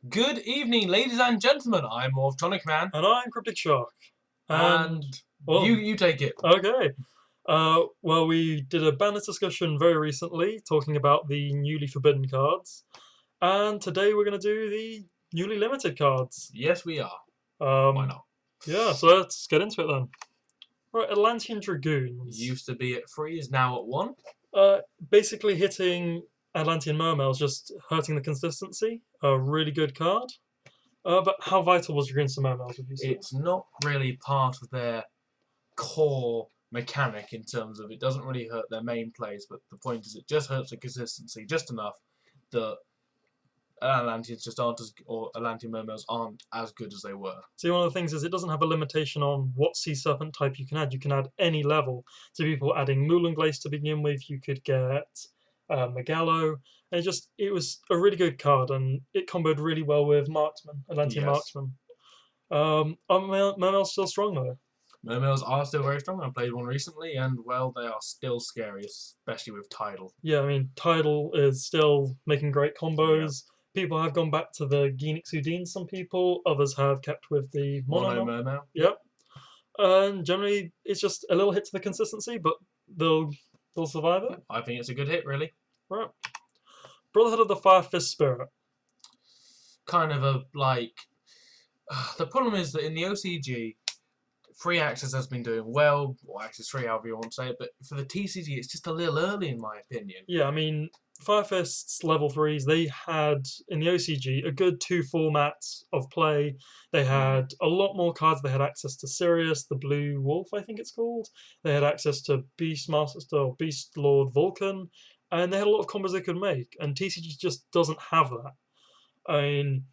Good evening, ladies and gentlemen. I'm Morphtonic Man, And I'm Cryptic Shark. and Well, you take it. okay. Well, we did a bandit discussion very recently talking about the newly forbidden cards. And today we're going to do the newly limited cards. Yes, we are. Why Um, not? yeah, so let's get into it then. Right, Atlantean Dragoons. Used to be at 3, is now at 1. Basically hitting Atlantean Mermails, just hurting the consistency. A really good card. But how vital was Dragoons to Mermails, would you say? It's not really part of their core mechanic in terms of it doesn't really hurt their main plays, but the point is it just hurts the consistency just enough that Atlanteans just aren't as, or Atlantean Mermails aren't as good as they were. See, one of the things is it doesn't have a limitation on what sea serpent type you can add. You can add any level. So people adding Moulinglace to begin with, you could get Megallo. And it was a really good card, and it comboed really well with Marksman, Atlantean Yes. Marksman. Are Mermails still strong though? Mermails are still very strong. I played one recently, and well, they are still scary, especially with Tidal. Yeah, I mean, Tidal is still making great combos. Yeah. People have gone back to the Geenix some people. Others have kept with the Mono Mermail. Yep. And generally, it's just a little hit to the consistency, but they'll survive it. I think it's a good hit, really. Right. Brotherhood of the Fire Fist Spirit. Kind of a, like... the problem is that in the OCG, Free Access has been doing well, or Access 3, however you want to say it, but for the TCG, it's just a little early, in my opinion. Yeah, I mean, Fire Fist's level 3s, they had, in the OCG, a good 2 formats of play. They had a lot more cards. They had access to Sirius, the Blue Wolf, I think it's called. They had access to Beastmaster, or Beast Lord Vulcan, and they had a lot of combos they could make, and TCG just doesn't have that. I mean,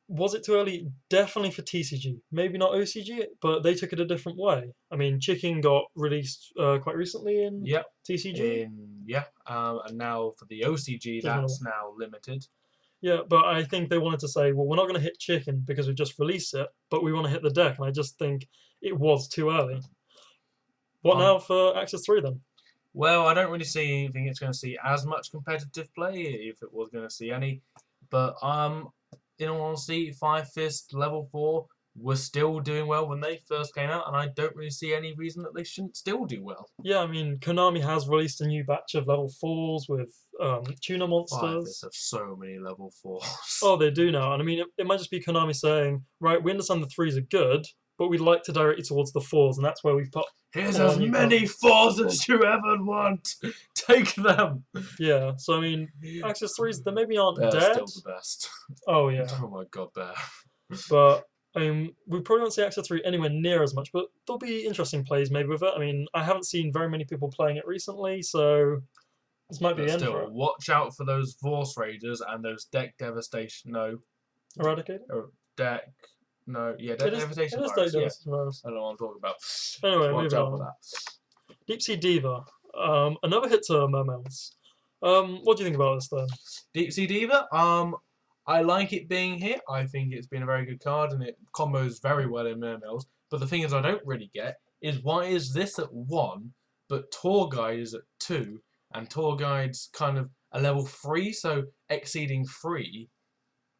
was it too early? Definitely for TCG. Maybe not OCG, but they took it a different way. I mean, Chicken got released quite recently in TCG. And now for the OCG, that's now limited. Yeah, but I think they wanted to say, well, we're not going to hit Chicken because we just released it, but we want to hit the deck, and I just think it was too early. What now for Access 3 then? Well, I don't really think it's going to see as much competitive play, if it was going to see any, but in all honesty, Fire Fist level 4 were still doing well when they first came out, and I don't really see any reason that they shouldn't still do well. Yeah, I mean, Konami has released a new batch of level 4s with tuna monsters. Fire Fist have so many level 4s. Oh, they do now, and I mean, it might just be Konami saying, right, we understand the 3s are good, but we'd like to direct you towards the 4s, and that's where we've put... Here's as many 4s as you ever want! Take them! Yeah, so I mean, Access 3s, they maybe aren't They're dead. still the best. Oh, yeah. Oh my god, they're... But, I mean, we probably won't see Access 3 anywhere near as much, but there'll be interesting plays maybe with it. I mean, I haven't seen very many people playing it recently, so this might be the end for it. Watch out for those Force Raiders and those Deck Devastation... No. Eradicator? Deck... No, yeah, Deck Devastation virus. Deck Devastation virus. I don't know what I'm talking about. Anyway, watch out for that. Deep Sea Diva. Another hit to Mermails. What do you think about this then? Deep Sea Diva, I like it being hit. I think it's been a very good card and it combos very well in Mermails. But the thing is I don't really get is why is this at 1 but Tour Guide is at 2 and Tour Guide's kind of a level 3, so exceeding 3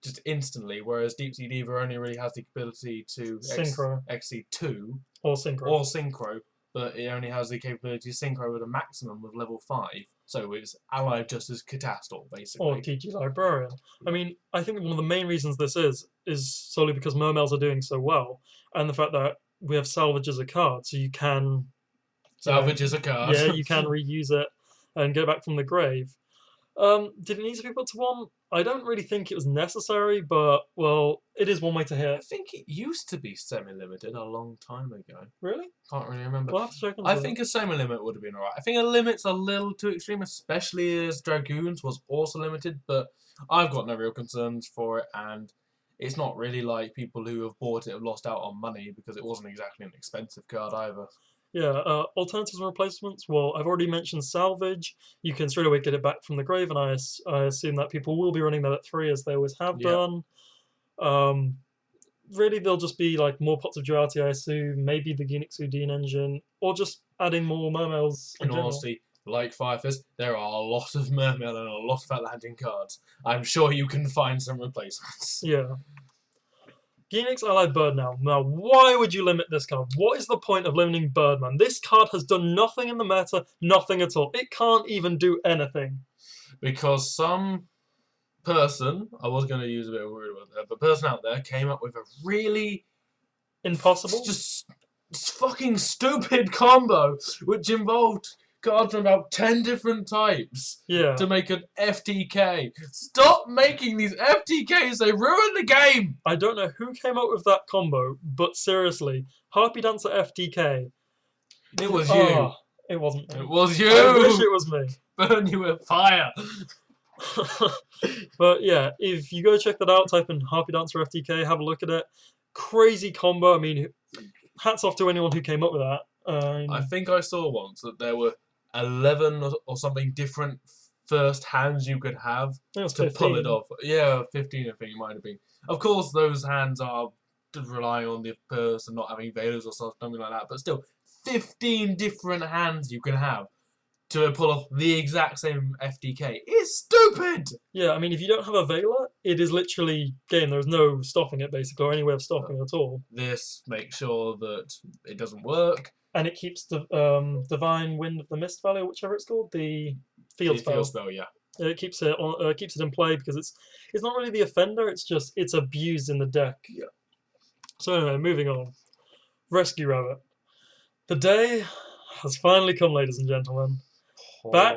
just instantly, whereas Deep Sea Diva only really has the ability to exceed 2 or synchro, but it only has the capability to synchro with a maximum of level 5. So it's allied just as Catastor, basically. Or TG Librarian. I mean, I think one of the main reasons this is solely because Mermails are doing so well, and the fact that we have Salvage as a card, so you can... Salvage as a card. Yeah, you can reuse it and get back from the grave. Did it need to be put to 1? I don't really think it was necessary, but, well, it is one way to hit. I think it used to be semi-limited a long time ago. Really? Can't really remember. We'll have to check I think a semi-limit would have been alright. I think a limit's a little too extreme, especially as Dragoons was also limited, but I've got no real concerns for it, and it's not really like people who have bought it have lost out on money, because it wasn't exactly an expensive card either. Yeah, alternatives and replacements, well, I've already mentioned Salvage. You can straight away get it back from the grave, and I assume that people will be running that at 3, as they always have done. Really, they'll just be like more Pots of Duality, I assume, maybe the Geenix engine, or just adding more Mermails in all honesty, like Firefist, there are a lot of Mermail and a lot of Atlantean cards. I'm sure you can find some replacements. Yeah. Phoenix Allied Bird now. Now, why would you limit this card? What is the point of limiting Birdman? This card has done nothing in the meta, nothing at all. It can't even do anything. Because some person, I was going to use a bit of a word with that, but person out there came up with a really Impossible? just fucking stupid combo, which involved cards from about 10 different types Yeah. to make an FTK. Stop making these FTKs, they ruin the game! I don't know who came up with that combo, but seriously, Harpy Dancer FTK. It was you. Oh, it wasn't me. It was you! I wish it was me. Burn you with fire! But yeah, if you go check that out, type in Harpy Dancer FTK, have a look at it. Crazy combo. I mean, hats off to anyone who came up with that. I think I saw once that there were 11 or something different first hands you could have to 15. pull it off. Yeah, 15 I think it might have been. Of course, those hands are relying on the person not having Veilers or something like that, but still, 15 different hands you can have to pull off the exact same FDK. It's stupid! Yeah, I mean, if you don't have a Veiler, it is literally game. There's no stopping it, basically, or any way of stopping it at all. This makes sure that it doesn't work. And it keeps the Divine Wind of the Mist Valley, or whichever it's called, the field spell. Field spell, yeah. It keeps it on, keeps it in play because it's not really the offender. It's just it's abused in the deck. Yeah. So anyway, moving on. Rescue Rabbit. The day has finally come, ladies and gentlemen. Back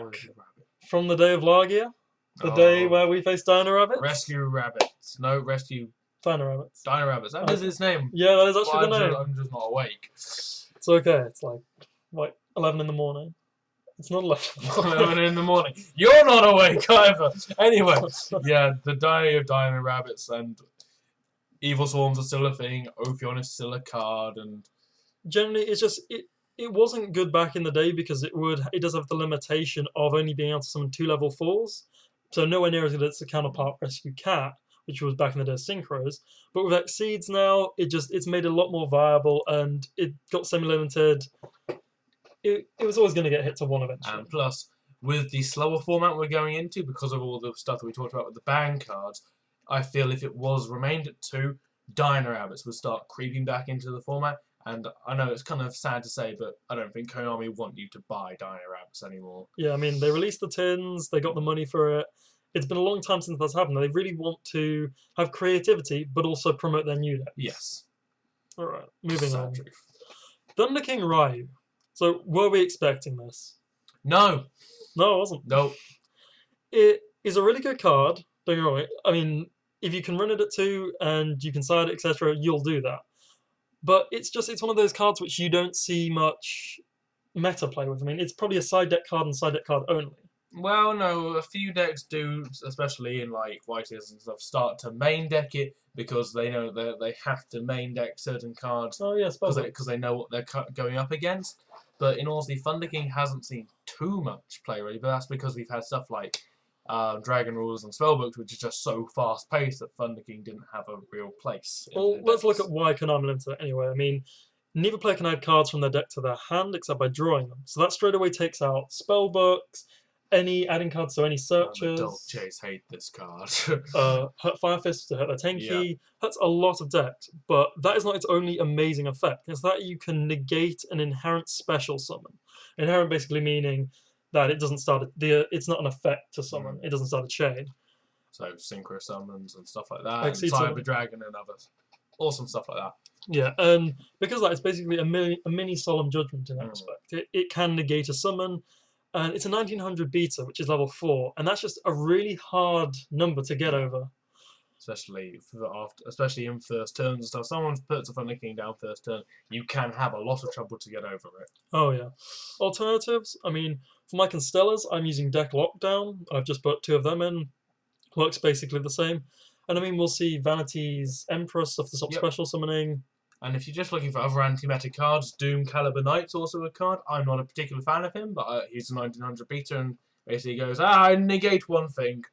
from the day of Largia, the day where we faced Dino Rabbits. Rescue Rabbits. No, Rescue Dino Rabbits. Dino Rabbits. That is its name. Yeah, that is actually the name. I'm just not awake. It's okay. It's like 11 in the morning. It's not 11. 11 in the morning. You're not awake either. Anyway, yeah, the day of Dino Rabbits and Evil Swarms are still a thing. Ophion is still a card, and generally, it's just it wasn't good back in the day because it does have the limitation of only being able to summon 2 level 4s, so nowhere near as good as the counterpart Rescue Cat, which was back in the day of Synchros. But with Exceeds now, it's made it a lot more viable, and it got semi-limited. It was always going to get hit to 1 eventually. And plus, with the slower format we're going into, because of all the stuff that we talked about with the ban cards, I feel if it was remained at 2, Dino Rabbits would start creeping back into the format. And I know it's kind of sad to say, but I don't think Konami want you to buy Dino Rabbits anymore. Yeah, I mean, they released the tins, they got the money for it. It's been a long time since that's happened. They really want to have creativity, but also promote their new deck. Yes. Alright, moving on. Truth. Thunder King Ryu. So, were we expecting this? No. No, I wasn't. Nope. It is a really good card, don't get me wrong. I mean, if you can run it at 2 and you can side it, etc., you'll do that. But it's one of those cards which you don't see much meta play with. I mean, it's probably a side deck card and side deck card only. Well, no, a few decks do, especially in like Whiteys and stuff, start to main deck it because they know that they have to main deck certain cards. Oh yeah, because they know what they're going up against. But in all honesty, Thunder King hasn't seen too much play really, but that's because we've had stuff like Dragon Rules and Spellbooks, which is just so fast paced that Thunder King didn't have a real place. Well, let's look at why Konami limited it anyway. I mean, neither player can add cards from their deck to their hand except by drawing them. So that straight away takes out Spellbooks, any adding cards, so any searchers. Adult Jays hate this card. Hurt Firefist to hurt their Tenki. That's a lot of decks, but that is not its only amazing effect. It's that you can negate an inherent special summon. Inherent basically meaning that it doesn't start it's not an effect to summon. It doesn't start a chain. So synchro summons and stuff like that, Exceed and Cyber summon. Dragon and others. Awesome stuff like that. Yeah, and because that, it's basically a mini Solemn Judgment in that respect. It can negate a summon, and it's a 1900 beta, which is level 4, and that's just a really hard number to get over. Especially in first turns and stuff. Someone puts a Thunder King down first turn, you can have a lot of trouble to get over it. Oh yeah. Alternatives, I mean, for my Constellars, I'm using Deck Lockdown. I've just put 2 of them in. Works basically the same. And I mean, we'll see Vanity's Empress of the top special summoning. And if you're just looking for other anti-meta cards, Doom Caliber Knight's also a card. I'm not a particular fan of him, but he's a 1900 beta and basically goes, I negate one thing.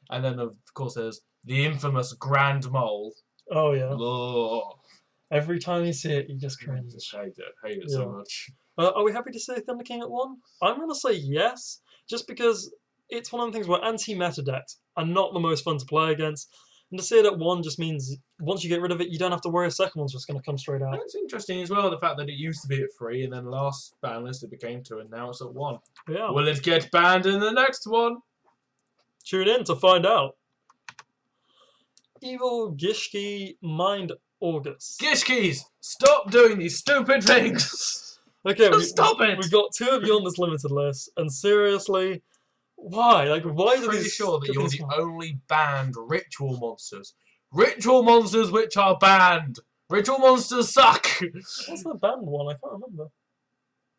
And then, of course, there's the infamous Grand Mole. Oh, yeah. Oh. Every time you see it, you just I cringe. just hate it Yeah. so much. Are we happy to say Thunder King at 1? I'm going to say yes, just because it's one of the things where anti-meta decks are not the most fun to play against. And to say it at 1 just means once you get rid of it, you don't have to worry a second one's just going to come straight out. It's interesting as well, the fact that it used to be at 3, and then last ban list it became 2, and now it's at 1. Yeah. Will it get banned in the next one? Tune in to find out. Evil Gishki Mind August. Gishkis, stop doing these stupid things! Okay, Stop it! We've got 2 of you on this limited list, and seriously, why? Like, why I'm do pretty these? sure that you're these- the only banned ritual monsters. Ritual monsters which are banned! Ritual monsters suck! What's the banned one? I can't remember.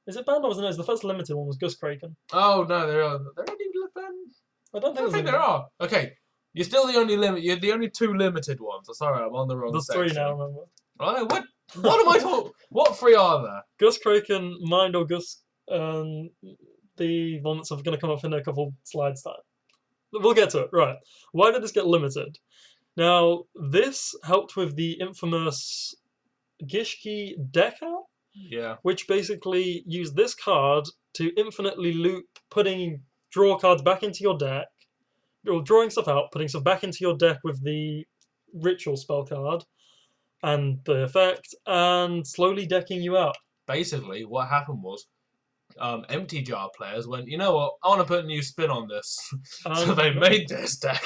Is it banned or was it? No, the first limited one was Gus Kraken. Oh no, there are any banned? I don't I don't think there are. Okay, you're still the only limit. You're the only 2 limited ones. Sorry, I'm on the wrong There's section. 3 now, remember? Right? What am I talking? What 3 are there? Gus Kraken, Mind August, the one that's going to come up in a couple slides time. We'll get to it. Right. Why did this get limited? Now, this helped with the infamous Gishki deck out, Yeah. which basically used this card to infinitely loop draw cards back into your deck, or drawing stuff out, putting stuff back into your deck with the ritual spell card and the effect, and slowly decking you out. Basically, what happened was, empty jar players went, you know what? I want to put a new spin on this, so they made this deck.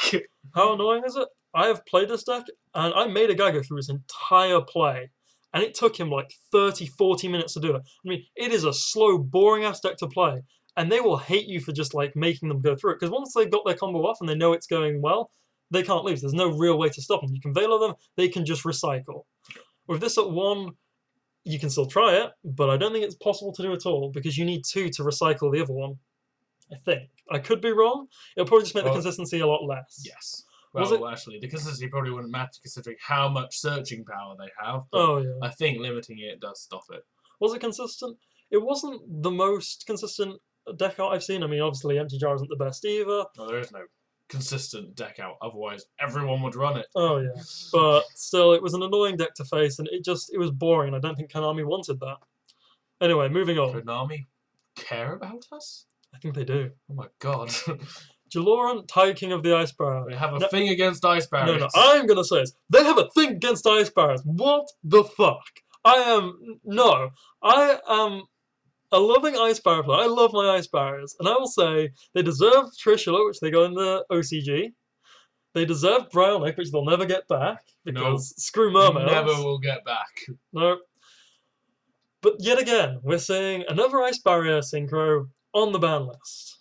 How annoying is it? I have played this deck, and I made a guy go through his entire play, and it took him like 30, 40 minutes to do it. I mean, it is a slow, boring-ass deck to play, and they will hate you for just like making them go through it, because once they've got their combo off and they know it's going well, they can't lose. There's no real way to stop them. You can Veil them, they can just recycle. With this at 1, you can still try it, but I don't think it's possible to do at all, because you need 2 to recycle the other one. I think. I could be wrong. It'll probably just make the consistency a lot less. Yes. Well, actually, the consistency probably wouldn't matter considering how much searching power they have. But yeah. I think limiting it does stop it. Was it consistent? It wasn't the most consistent deck out I've seen. I mean, obviously, Empty Jar isn't the best either. No, there is no consistent deck out. Otherwise, everyone would run it. Oh, yeah. But still, it was an annoying deck to face, and it was boring. I don't think Konami wanted that. Anyway, moving on. Konami care about us? I think they do. Oh my god. Delorean, Tiger King of the Ice Barrier. They have a thing against ice barriers. No, I'm going to say this. They have a thing against ice barriers. What the fuck? I am a loving ice barrier player. I love my ice barriers. And I will say they deserve Trishula, which they got in the OCG. They deserve Bryonic, which they'll never get back. Because screw mermaids. Never will get back. No. But yet again, we're seeing another ice barrier synchro on the ban list.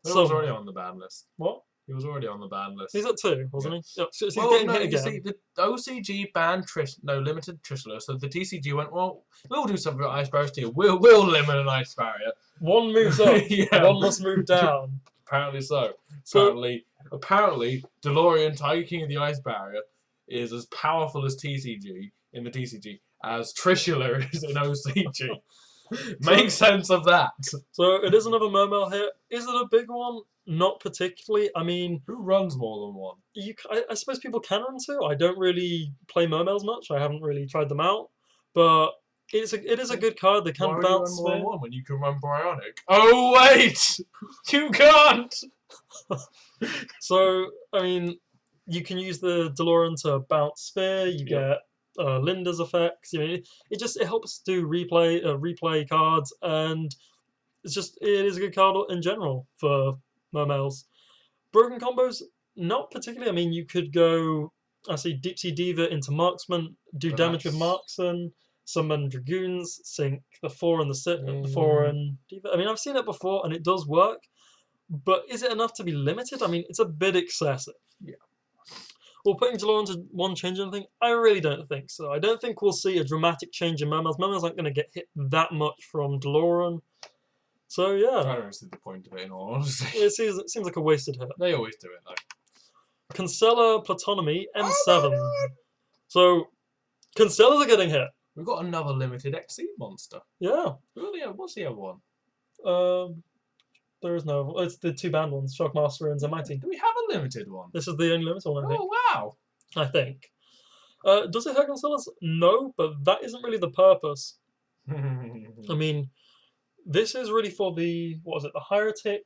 He was already on the ban list. What? He was already on the ban list. He's at 2, wasn't he? Yep. So he's Well, getting no, hit you again. see, the OCG banned limited Trishula, so the TCG went, well, we'll do something with ice barriers too. We'll limit an ice barrier. One moves up, Yeah. one must move down. Apparently so. So- Apparently, Delorean, Tiger King of the Ice Barrier, is as powerful as TCG in the TCG as Trishula is in OCG. Make sense of that. So it is another Mermail hit. Is it a big one? Not particularly. I mean, Who runs more than one? I suppose people can run 2. I don't really play Mermails much. I haven't really tried them out, but it is a good card. They can Why bounce. would you run more than one when you can run Bryonic? Oh wait, you can't. So I mean, you can use the DeLorean to bounce Sphere. You get Linda's effects. You know, it helps do replay cards, and it is a good card in general for Mermails. Broken combos, not particularly. I mean, you could go, I see Deep Sea Diva into Marksman, do damage with Marksman, summon Dragoons, sync the 4 and the 4 and Diva. I mean, I've seen it before, and it does work, but is it enough to be limited? I mean, it's a bit excessive. Yeah. Will putting Delorean to 1 change anything? I really don't think so. I don't think we'll see a dramatic change in Mermails. Mermails aren't going to get hit that much from Delorean. So, yeah. I don't see the point of it, in all honesty. It seems like a wasted hit. They always do it, though. Constellar, Platonomy, M7. So, Constellars are getting hit. We've got another limited XC monster. Yeah. What's the other one? There is no... It's the 2 banned ones, Shockmaster and Zamighty. Do we have a limited one? This is the only limited one, I think. Oh, wow. I think. Does it hurt Constellars? No, but that isn't really the purpose. I mean, this is really for the, what was it, the Hieratic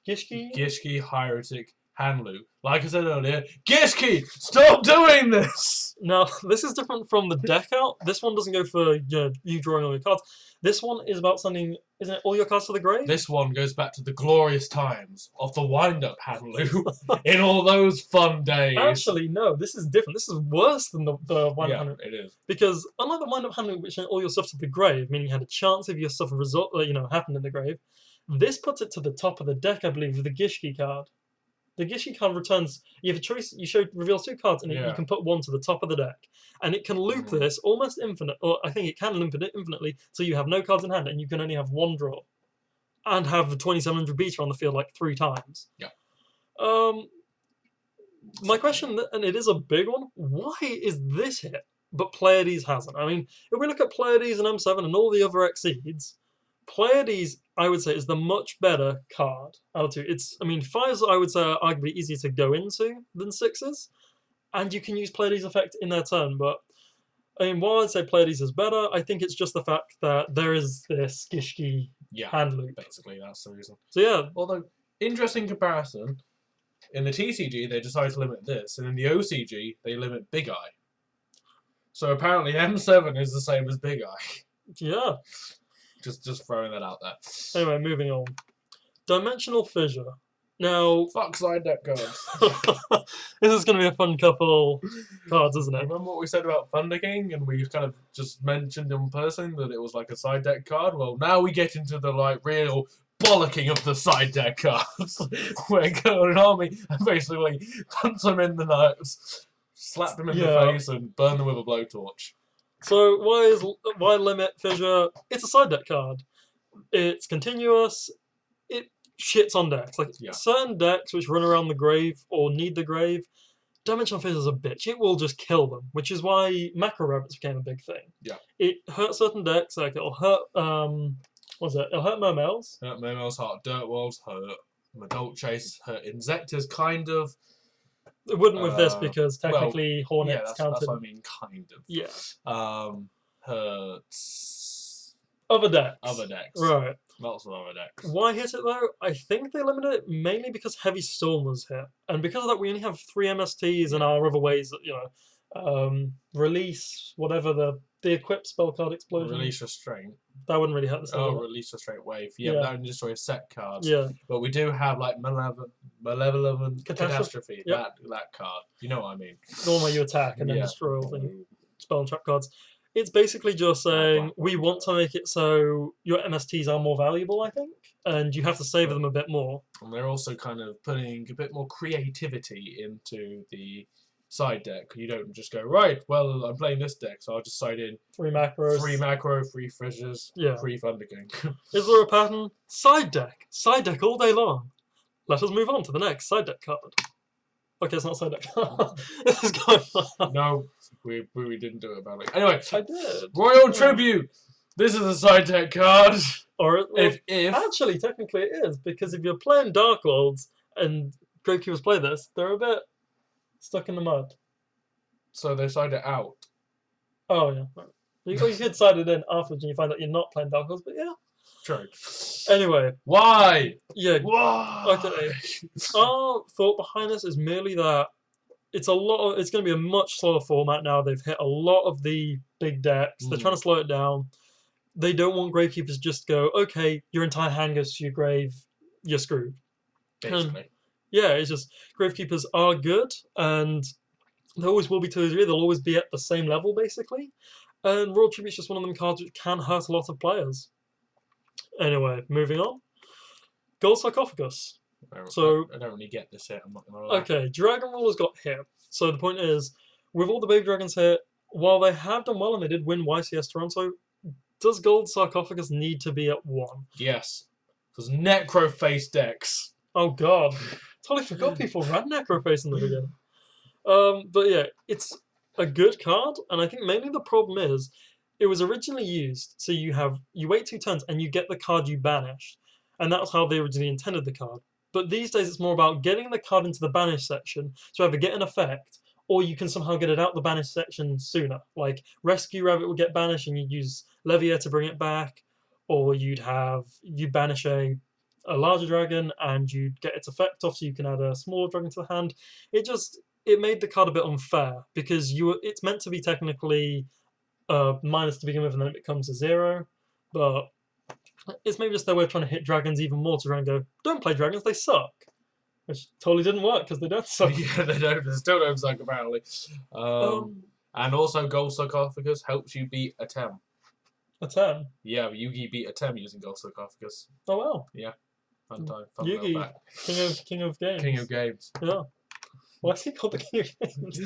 Gishki? Gishki, Hieratic, Hanlu. Like I said earlier, Gishki, stop doing this! Now, this is different from the deck out. This one doesn't go for you drawing all your cards. This one is about sending, isn't it, all your cards to the grave? This one goes back to the glorious times of the wind-up Hanlu in all those fun days. Actually, no, this is different. This is worse than the wind-up Hanlu. It is. Because unlike the wind-up Hanlu, which sent all your stuff to the grave, meaning you had a chance of your stuff happened in the grave, this puts it to the top of the deck, I believe, with the Gishki card. The Gishki card returns. You have a choice. Reveals 2 cards, and you can put one to the top of the deck, and it can loop this almost infinite. Or I think it can loop it infinitely, so you have no cards in hand, and you can only have 1 draw, and have the 2700 beta on the field like 3 times. Yeah. My question, and it is a big one: why is this hit, but Pleiades hasn't? I mean, if we look at Pleiades and M7 and all the other Exceeds, Pleiades, I would say, is the much better card out of 2. I mean, 5s, I would say, are arguably easier to go into than 6s, and you can use Pleiades effect in their turn, but, I mean, while I'd say Pleiades is better, I think it's just the fact that there is this Gishki hand loop. Basically, that's the reason. So, yeah. Although, interesting comparison, in the TCG, they decided to limit this, and in the OCG, they limit Big Eye. So apparently M7 is the same as Big Eye. Yeah. Just throwing that out there. Anyway, moving on. Dimensional Fissure. Now... Fuck side deck cards. This is going to be a fun couple cards, isn't it? Remember what we said about Thunder King, and we kind of just mentioned in person that it was like a side deck card? Well, now we get into the, like, real bollocking of the side deck cards. Where go an army and basically punch them in the nose, slap them in the face, and burn them with a blowtorch. So why limit Fissure? It's a side deck card. It's continuous. It shits on decks. Like certain decks which run around the grave or need the grave, Dimensional Fissure's a bitch. It will just kill them, which is why Macro Rabbits became a big thing. Yeah. It hurts certain decks. Like it'll hurt. What's it? It'll hurt Mermails. Hurt Mermails, hurt Dirt Wolves, hurt Madolches, hurt Insectors, kind of. It wouldn't with this because technically Hornets counted. That's what I mean, kind of. Yeah. Hurts other decks. Right. Lots of other decks. Why hit it though? I think they limited it mainly because Heavy Storm was hit, and because of that, we only have 3 MSTs and our other ways that release whatever the equip spell card explosion. Release Restraint. That wouldn't really hurt the Oh, Release Restraint Wave. Yeah, but that would destroy set cards. Yeah. But we do have like Malevolent Catastrophe. Yep. That card. You know what I mean? The one where you attack and then destroy all the spell and trap cards. It's basically just saying we want to make it so your MSTs are more valuable, I think, and you have to save them a bit more. And they're also kind of putting a bit more creativity into the side deck. You don't just go, right, well, I'm playing this deck, so I'll just side in 3 macros. 3 macro, 3 fissures, 3 Thunder King. Is there a pattern? Side deck. Side deck all day long. Let us move on to the next side deck card. Okay, it's not side deck. This is going on. No, we didn't do it about it. Anyway, I did. Royal Tribute. This is a side deck card. Or if actually, technically, it is because if you're playing Dark Worlds and Gravekeepers play this, they're a bit stuck in the mud. So they side it out. Oh yeah. You could side it in afterwards, and you find out you're not playing Dark Worlds, but yeah. True. Anyway. Why? Yeah. Why? Okay. Our thought behind this is merely that it's going to be a much slower format now. They've hit a lot of the big decks. They're trying to slow it down. They don't want Gravekeepers just go, okay, your entire hand goes to your grave, you're screwed. Basically. Yeah, it's just Gravekeepers are good, and they always will be to a degree. They'll always be at the same level, basically. And Royal Tribute's just one of them cards which can hurt a lot of players. Anyway, moving on. Goldsarcophagus. I don't really get this hit, I'm not going to lie. Okay, Dragon Ruler's got hit. So the point is, with all the Baby Dragons hit, while they have done well and they did win YCS Toronto, does Goldsarcophagus need to be at 1? Yes. Because Necroface decks. Oh god. Totally forgot people ran Necroface in the beginning. But yeah, it's a good card, and I think mainly the problem is, it was originally used, so you wait 2 turns and you get the card you banished. And that's how they originally intended the card. But these days it's more about getting the card into the banish section to either get an effect or you can somehow get it out the banished section sooner. Like Rescue Rabbit would get banished and you'd use Levier to bring it back, or you banish a larger dragon and you'd get its effect off so you can add a smaller dragon to the hand. It made the card a bit unfair because it's meant to be technically minus to begin with and then it becomes a 0, but it's maybe just their way of trying to hit dragons even more to try and go, don't play dragons, they suck. Which totally didn't work because they don't suck. Yeah, they still don't suck apparently. And also goldsarcophagus helps you beat a Tem. A 10? Yeah, Yugi beat a Tem using goldsarcophagus. Oh wow. Yeah. Fun time. Fun Yugi, king of games. King of games. Yeah. Why is he called the king of games?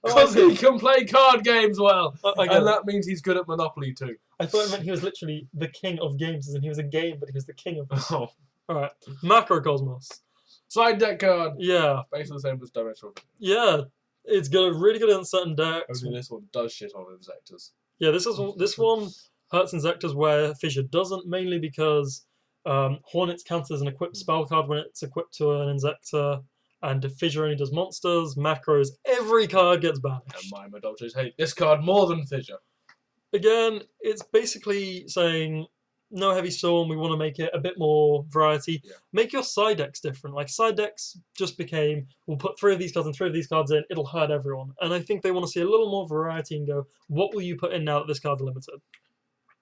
Because he can play card games well. And that means he's good at Monopoly too. I thought it meant he was literally the king of games, as in he was a game, but he was the king of them. Oh. Alright. Macrocosmos. Side deck card. Yeah. Basically the same as Torrential. Yeah. It's really good in certain decks. Only this one does shit on Inzectors. Yeah, this one hurts Inzectors where Fissure doesn't, mainly because Hornets counts as an equipped spell card when it's equipped to an Inzector, and Fissure only does monsters, macros, every card gets banished. And my adulterers hate this card more than Fissure. Again, it's basically saying, no Heavy Storm, we want to make it a bit more variety. Yeah. Make your side decks different. Like, side decks just became, we'll put 3 of these cards and 3 of these cards in, it'll hurt everyone. And I think they want to see a little more variety and go, what will you put in now that this card's limited?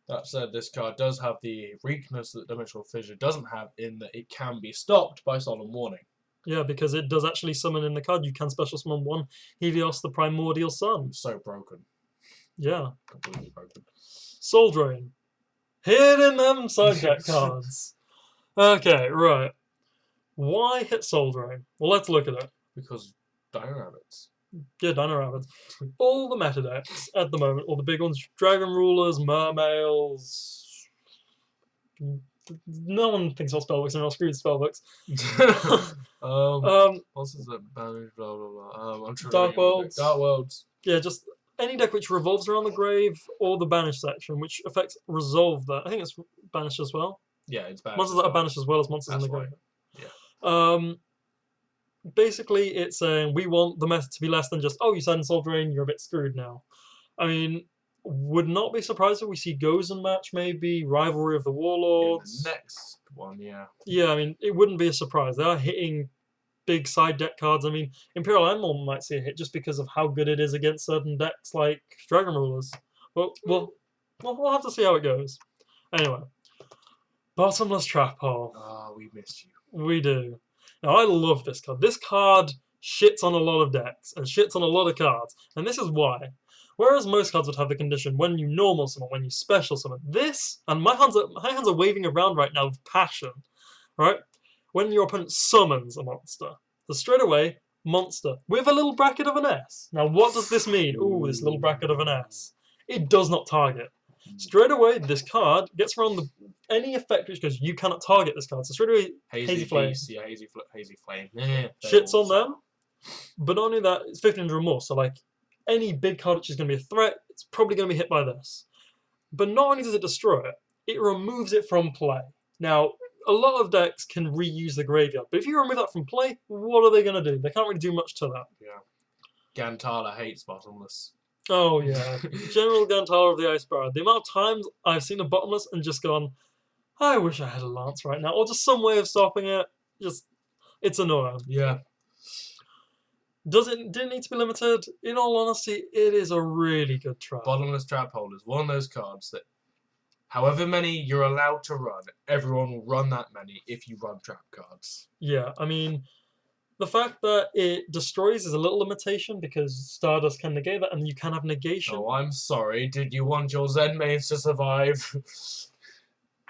That said, this card does have the weakness that Dimensional Fissure doesn't have in that it can be stopped by Solemn Warning. Yeah, because it does actually summon in the card. You can special summon 1 Helios, the Primordial Sun. It's so broken. Yeah. Completely broken. Soul Drain. Hitting them side deck cards. Okay, right. Why hit Soul Drain? Well, let's look at it. Because Dino Rabbits. Yeah, Dino Rabbits. All the meta decks at the moment, all the big ones, Dragon Rulers, Mermails. No one thinks about spellbooks and all screwed spellbooks. What's this? Blah blah blah. I'm trying Dark Worlds. Dark Worlds. Yeah, just any deck which revolves around the grave or the banished section, which affects resolve that. I think it's banished as well. Yeah, it's banished. Monsters that are banished as well as monsters in the grave. Yeah. Basically, it's saying we want the method to be less than just, oh, you send Soul Drain, you're a bit screwed now. I mean, would not be surprised if we see Gozen match, maybe Rivalry of the Warlords. In the next one, yeah. Yeah, I mean, it wouldn't be a surprise. They are hitting big side deck cards. I mean, Imperial Animal might see a hit just because of how good it is against certain decks like Dragon Rulers. But we'll have to see how it goes. Anyway, Bottomless Trap Hole. Oh, we missed you. We do. Now, I love this card. This card shits on a lot of decks and shits on a lot of cards. And this is why. Whereas most cards would have the condition when you normal summon, when you special summon. This, and my hands are waving around right now with passion. Right? When your opponent summons a monster. So straight away, monster with a little bracket of an S. Now, what does this mean? Ooh, this little bracket of an S. It does not target. Straight away, this card gets around any effect which goes, you cannot target this card. So straight away, Hazy Flame. Yeah, Hazy Flame. Yeah, shits on them. But not only that, it's 1500 more. So like any big card which is going to be a threat, it's probably going to be hit by this. But not only does it destroy it, it removes it from play. Now, a lot of decks can reuse the graveyard, but if you remove that from play, what are they going to do? They can't really do much to that. Yeah. Gantala hates Bottomless. Oh yeah, General Gantala of the Ice Barrow. The amount of times I've seen a Bottomless and just gone, I wish I had a Lance right now, or just some way of stopping it. It's annoying. Yeah. Didn't need to be limited? In all honesty, it is a really good trap. Bottomless Trap Hole is one of those cards that, however many you're allowed to run, everyone will run that many if you run trap cards. Yeah, I mean, the fact that it destroys is a little limitation because Stardust can negate that, and you can have negation. Oh, I'm sorry. Did you want your Zen mains to survive?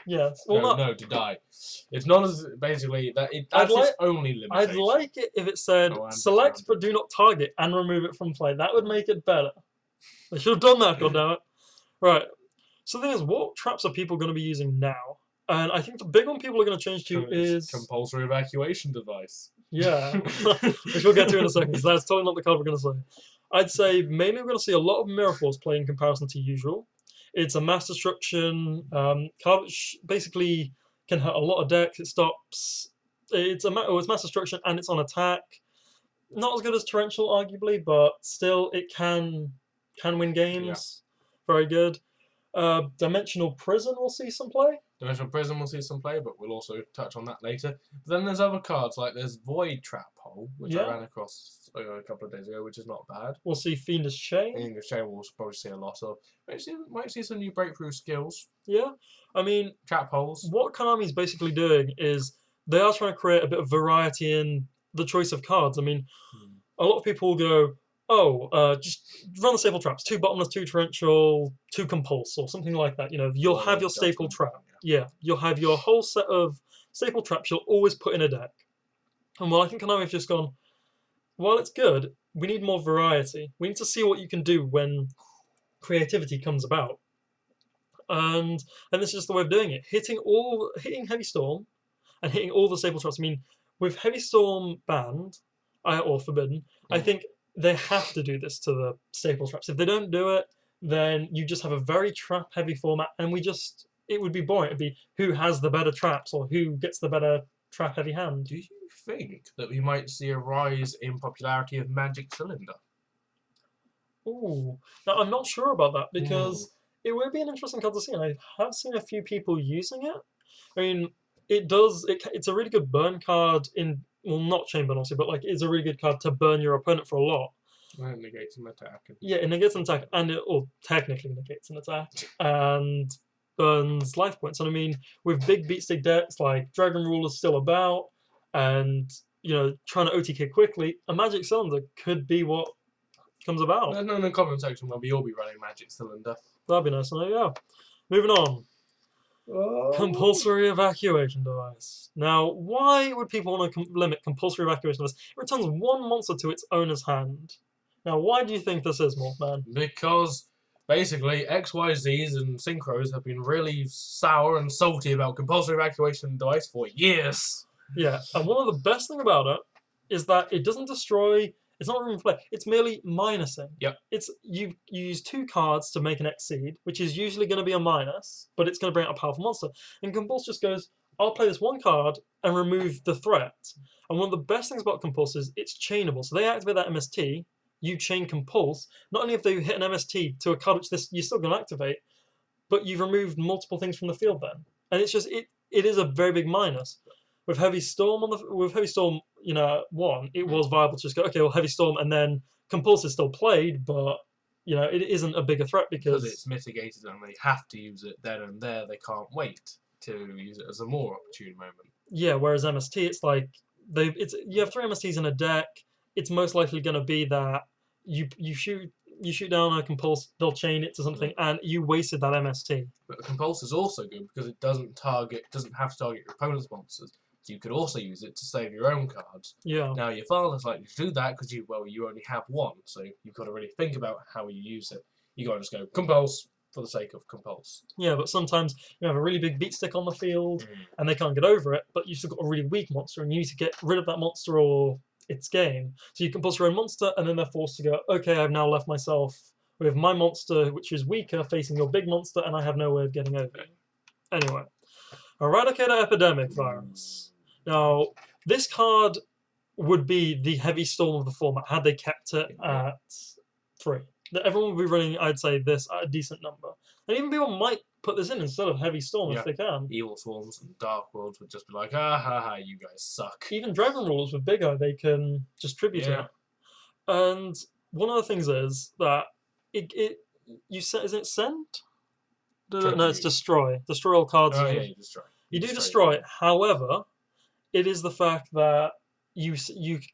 Yes. Well, no, to die. It's not as basically that. That's its only limitation. I'd like it if it said select but do not target and remove it from play. That would make it better. They should have done that. Goddammit. Right. So the thing is, what traps are people going to be using now? And I think the big one people are going to change to is compulsory evacuation device. Yeah, which we'll get to in a second, because that's totally not the card we're going to say. I'd say mainly we're going to see a lot of Mirror Force play in comparison to usual. It's a mass destruction card which basically can hurt a lot of decks. It stops. It's mass destruction and it's on attack. Not as good as torrential, arguably, but still it can win games. Very good. Dimensional Prison will see some play. Dimensional Prison will see some play, but we'll also touch on that later. But then there's other cards, like there's Void Trap Hole, which I ran across a couple of days ago, which is not bad. We'll see Fiendish Chain. Fiendish Chain we'll probably see a lot of. Might see some new breakthrough skills. Yeah. I mean, Trap Holes. What Konami's basically doing is they are trying to create a bit of variety in the choice of cards. I mean, a lot of people will go, oh, just run the staple traps, 2 bottomless, 2 torrential, 2 compulse, or something like that. You know, you'll have your staple trap. Yeah, you'll have your whole set of staple traps you'll always put in a deck. And well, I think Konami have just gone, while it's good, we need more variety. We need to see what you can do when creativity comes about. And this is just the way of doing it. Hitting Heavy Storm and hitting all the staple traps. I mean, with Heavy Storm banned or forbidden, I think they have to do this to the staple traps. If they don't do it, then you just have a very trap heavy format, and it would be boring. It'd be who has the better traps or who gets the better trap heavy hand. Do you think that we might see a rise in popularity of Magic Cylinder? Ooh, now I'm not sure about that, because it would be an interesting card to see, and I have seen a few people using it. I mean, it's a really good burn card well, not chain burn obviously, but like it's a really good card to burn your opponent for a lot. It negates an attack. Yeah, it negates an attack, and technically negates an attack, and burns life points. And I mean, with big beatstick decks like Dragon Ruler's still about, and you know, trying to OTK quickly, a Magic Cylinder could be what comes about. There's no in the comment section where we all be running Magic Cylinder. That'd be nice. So there you go. Moving on. Compulsory evacuation device. Now, why would people want to limit compulsory evacuation device? It returns 1 monster to its owner's hand. Now, why do you think this is, Morphman? Because basically XYZs and Synchros have been really sour and salty about compulsory evacuation device for years. Yeah, and one of the best things about it is that it doesn't destroy. It's not room play. It's merely minusing. Yep. It's you use 2 cards to make an exceed, which is usually going to be a minus, but it's going to bring out a powerful monster. And Compulse just goes, I'll play this 1 card and remove the threat. And one of the best things about Compulse is it's chainable. So they activate that MST, you chain Compulse. Not only have they hit an MST to a card which you're still going to activate, but you've removed multiple things from the field then. And it's just it is a very big minus. With Heavy Storm 1, it was viable to just go, okay, well, Heavy Storm, and then Compulse is still played, but you know, it isn't a bigger threat because it's mitigated and they have to use it then and there. They can't wait to use it as a more opportune moment. Yeah, whereas MST, it's like you have 3 MSTs in a deck. It's most likely going to be that you shoot down a Compulse, they'll chain it to something, and you wasted that MST. But the Compulse is also good because it doesn't have to target your opponent's monsters. So you could also use it to save your own cards. Yeah. Now your father's likely to do that because you only have 1, so you've got to really think about how you use it. You got to just go Compulse for the sake of Compulse. Yeah, but sometimes you have a really big beat stick on the field and they can't get over it, but you've still got a really weak monster and you need to get rid of that monster or it's game. So you Compulse your own monster and then they're forced to go, okay, I've now left myself with my monster, which is weaker, facing your big monster, and I have no way of getting over it. Anyway, Eradicator Epidemic Virus. Now, this card would be the Heavy Storm of the format had they kept it at 3. Everyone would be running, I'd say, this at a decent number. And even people might put this in instead of Heavy Storm if they can. Evil Swarms and Dark Worlds would just be like, ah ha ha, you guys suck. Even Dragon Rulers with Big Eye, they can just tribute it. And one of the things is that is it Send? No, it's Destroy. Destroy all cards. Oh, yeah, you destroy. You do destroy it. However, it is the fact that you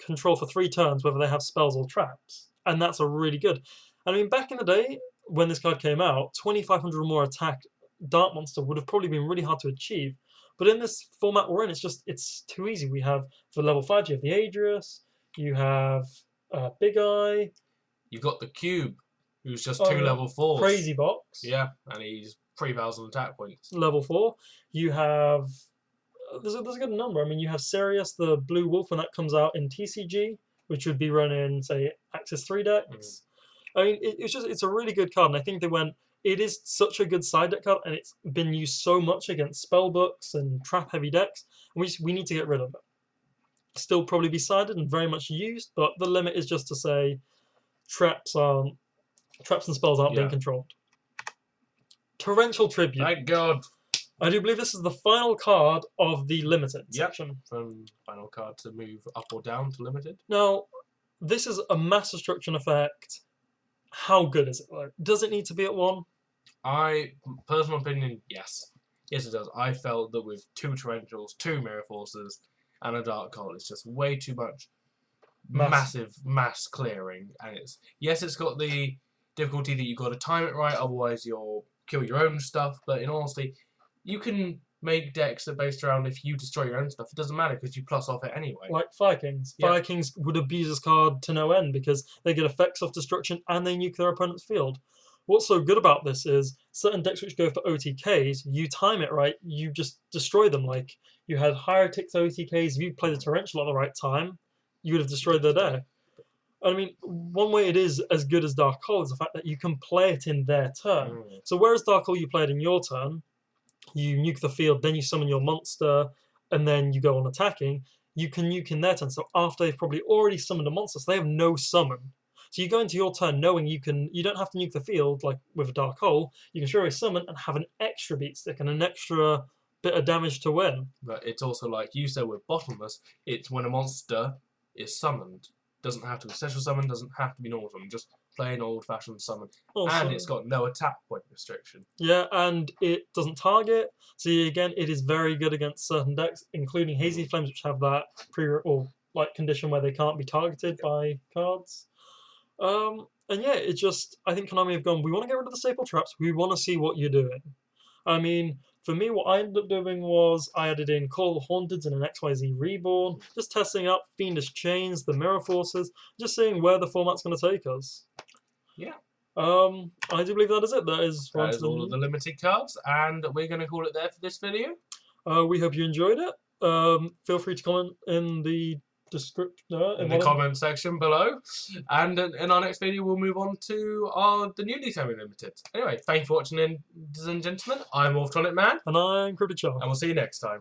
control for 3 turns whether they have spells or traps, and that's a really good. I mean, back in the day when this card came out, 2,500 or more attack Dart Monster would have probably been really hard to achieve. But in this format we're in, it's too easy. We have for level 5, you have the Adrius, you have Big Eye. You've got the Cube, who's just 2 level 4s. Crazy Box. Yeah, and he's 3,000 attack points. Level 4. You have there's a good number. I mean, you have Sirius, the Blue Wolf, when that comes out in TCG, which would be running, say, Axis 3 decks. I mean, it's a really good card, and I think they went, it is such a good side deck card, and it's been used so much against spellbooks and trap-heavy decks, and we need to get rid of it. still probably be sided and very much used, but the limit is just to say traps and spells aren't being controlled. Torrential Tribute. Thank God. I do believe this is the final card of the limited section. From final card to move up or down to limited. Now, this is a mass destruction effect. How good is it though? Does it need to be at 1? Personal opinion, yes. Yes, it does. I felt that with 2 torrentials, 2 mirror forces, and a dark hole, it's just way too much massive mass clearing. And it's got the difficulty that you've got to time it right, otherwise you'll kill your own stuff. But in honesty, you can make decks that are based around if you destroy your own stuff. It doesn't matter because you plus off it anyway. Like Fire Kings. Yeah. Fire Kings would abuse this card to no end because they get effects off destruction and they nuke their opponent's field. What's so good about this is certain decks which go for OTKs, you time it right, you just destroy them. Like you had hieratics OTKs, if you play the torrential at the right time, you would have destroyed their deck. I mean, one way it is as good as Dark Hole is the fact that you can play it in their turn. So whereas Dark Hole you play it in your turn, you nuke the field, then you summon your monster, and then you go on attacking, you can nuke in their turn. So after they've probably already summoned a monster, so they have no summon. So you go into your turn knowing you don't have to nuke the field like with a Dark Hole. You can straight away summon and have an extra beat stick and an extra bit of damage to win. But it's also like you said with Bottomless, it's when a monster is summoned. Doesn't have to be special summon, doesn't have to be normal summon, just plain old-fashioned summon. Also, and it's got no attack point restriction. Yeah, and it doesn't target. So again, it is very good against certain decks, including Hazy Flames, which have that condition where they can't be targeted by cards. And yeah, I think Konami have gone, we want to get rid of the staple traps, we want to see what you're doing. I mean, for me, what I ended up doing was I added in Call of the Haunteds and an XYZ Reborn, just testing out Fiendish Chains, the Mirror Forces, just seeing where the format's going to take us. Yeah. I do believe that is it. That is all of the limited cards, and we're going to call it there for this video. We hope you enjoyed it. Feel free to comment in the in the comment section below, and in our next video we'll move on to the newly semi-limited. Anyway, thank you for watching, ladies and gentlemen. I'm Orphtonic Man, and I'm Cryptic Charm, and we'll see you next time.